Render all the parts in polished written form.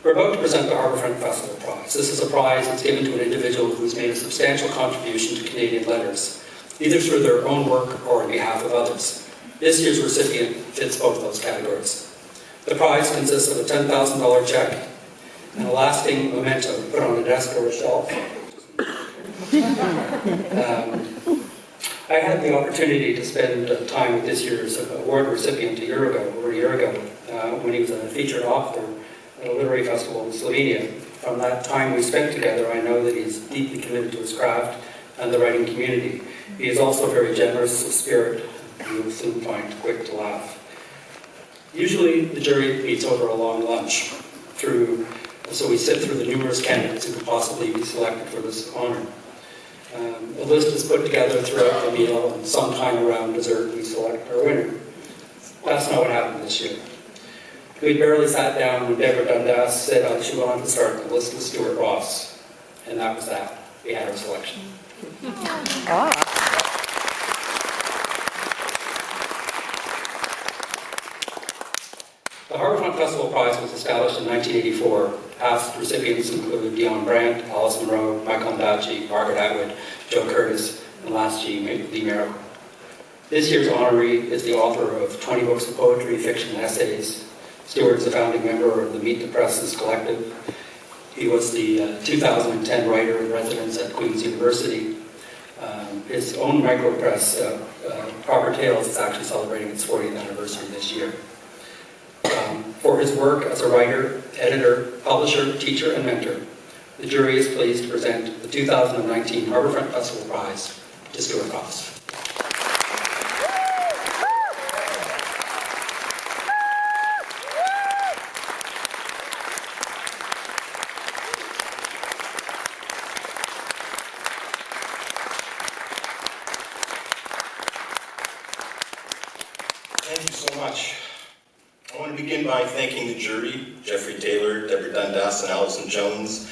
We're about to present the Harbourfront Festival Prize. This is a prize that's given to an individual who's made a substantial contribution to Canadian letters, either through their own work or on behalf of others. This year's recipient fits both those categories. The prize consists of a $10,000 check and a lasting memento put on a desk or a shelf. I had the opportunity to spend time with this year's award recipient over a year ago, when he was a featured author at a literary festival in Slovenia. From that time we spent together, I know that he's deeply committed to his craft and the writing community. He is also very generous of spirit, and you will soon find quick to laugh. Usually the jury meets over a long lunch, so we sit through the numerous candidates who could possibly be selected for this honor. A list is put together throughout the meal, and sometime around dessert we select our winner. That's not what happened this year. We barely sat down when Deborah Dundas said she wanted to start the list with Stuart Ross, and that was that. We had our selection. The Harbourfront Festival Prize was established in 1984. Past recipients include Dion Brandt, Alice Munro, Michael Ondaatje, Margaret Atwood, Joe Curtis, and last G. Lee Merrill. This year's honoree is the author of 20 books of poetry, fiction, and essays. Stuart is a founding member of the Meet the Presses Collective. He was the 2010 writer in residence at Queen's University. His own micropress, Proper Tales, is actually celebrating its 40th anniversary this year. For his work as a writer, editor, publisher, teacher, and mentor, the jury is pleased to present the 2019 Harbourfront Festival Prize to Stuart Ross. Thank you so much. I want to begin by thanking the jury, Jeffrey Taylor, Deborah Dundas, and Alison Jones,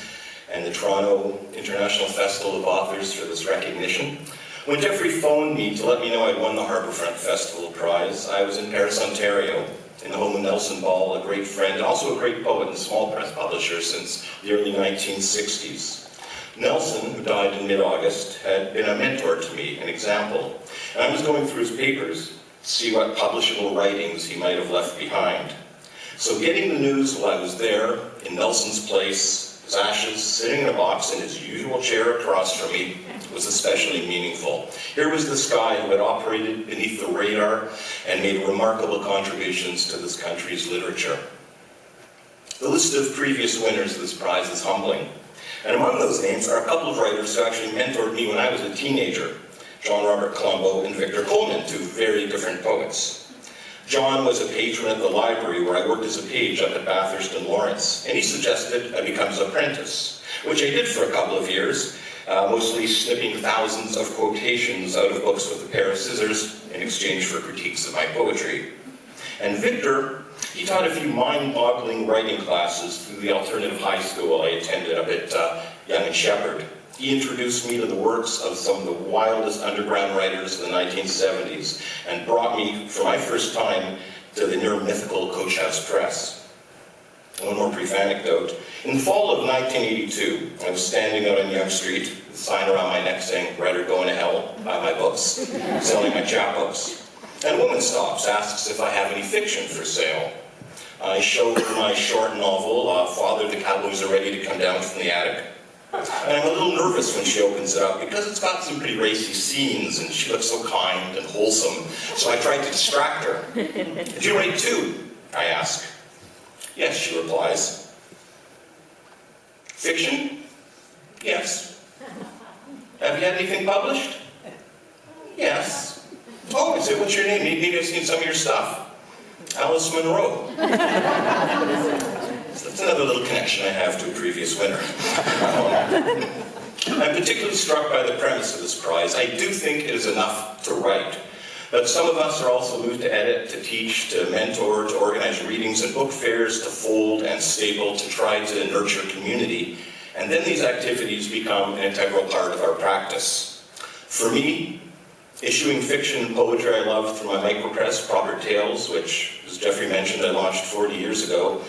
and the Toronto International Festival of Authors for this recognition. When Jeffrey phoned me to let me know I'd won the Harbourfront Festival Prize, I was in Paris, Ontario, in the home of Nelson Ball, a great friend, and also a great poet and small press publisher since the early 1960s. Nelson, who died in mid-August, had been a mentor to me, an example, and I was going through his papers to see what publishable writings he might have left behind. So getting the news while I was there, in Nelson's place, his ashes, sitting in a box in his usual chair across from me, was especially meaningful. Here was this guy who had operated beneath the radar and made remarkable contributions to this country's literature. The list of previous winners of this prize is humbling. And among those names are a couple of writers who actually mentored me when I was a teenager. John Robert Colombo and Victor Coleman, two very different poets. John was a patron at the library where I worked as a page up at Bathurst and Lawrence, and he suggested I become his apprentice, which I did for a couple of years, mostly snipping thousands of quotations out of books with a pair of scissors in exchange for critiques of my poetry. And Victor, he taught a few mind-boggling writing classes through the alternative high school I attended up at Young and Shepherd. He introduced me to the works of some of the wildest underground writers of the 1970s and brought me, for my first time, to the near-mythical Coach House Press. One more brief anecdote. In the fall of 1982, I was standing out on Yonge Street with a sign around my neck saying, "Writer going to hell, buy my books," selling my chapbooks. And a woman stops, asks if I have any fiction for sale. I show her my short novel, Father, the Cowboys Are Ready to Come Down from the Attic. And I'm a little nervous when she opens it up because it's got some pretty racy scenes and she looks so kind and wholesome. So I tried to distract her. "Did you write too?" I ask. "Yes," she replies. "Fiction?" "Yes." "Have you had anything published?" "Yes." "Oh, is it? What's your name? Maybe I've seen some of your stuff." "Alice Munro." That's another little connection I have to a previous winner. I'm particularly struck by the premise of this prize. I do think it is enough to write, but some of us are also moved to edit, to teach, to mentor, to organize readings and book fairs, to fold and staple, to try to nurture community, and then these activities become an integral part of our practice. For me, issuing fiction and poetry I love through my micropress, Proper Tales, which, as Jeffrey mentioned, I launched 40 years ago,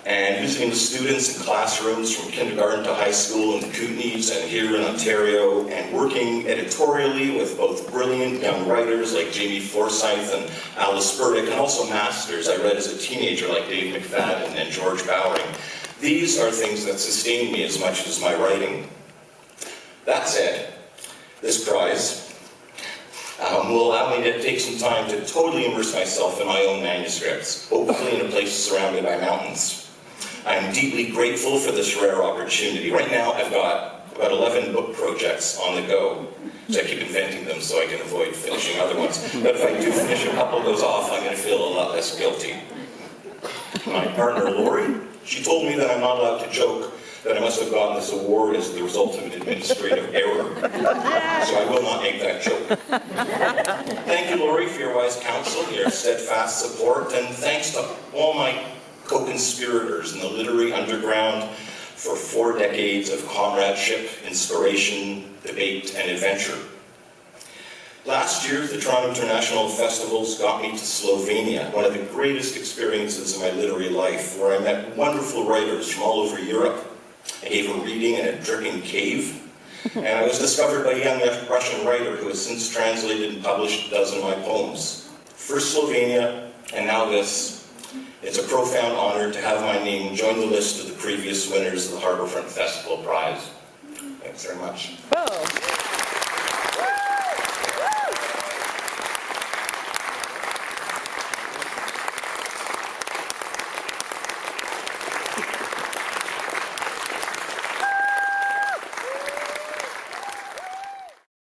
and visiting the students in classrooms from kindergarten to high school in the Kootenays and here in Ontario, and working editorially with both brilliant young writers like Jamie Forsyth and Alice Burdick, and also masters I read as a teenager like Dave McFadden and George Bowring. These are things that sustain me as much as my writing. That said, this prize will allow me to take some time to totally immerse myself in my own manuscripts, hopefully in a place surrounded by mountains. I am deeply grateful for this rare opportunity. Right now, I've got about 11 book projects on the go, so I keep inventing them so I can avoid finishing other ones. But if I do finish a couple of those off, I'm going to feel a lot less guilty. My partner, Lori, she told me that I'm not allowed to joke that I must have gotten this award as the result of an administrative error. So I will not make that joke. Thank you, Lori, for your wise counsel, your steadfast support, and thanks to all my co-conspirators in the literary underground for 4 decades of comradeship, inspiration, debate, and adventure. Last year, the Toronto International Festivals got me to Slovenia, one of the greatest experiences of my literary life, where I met wonderful writers from all over Europe. I gave a reading in a dripping cave, and I was discovered by a young Russian writer who has since translated and published a dozen of my poems. First Slovenia, and now this. It's a profound honor to have my name join the list of the previous winners of the Harbourfront Festival Prize. Thanks very much. Whoa.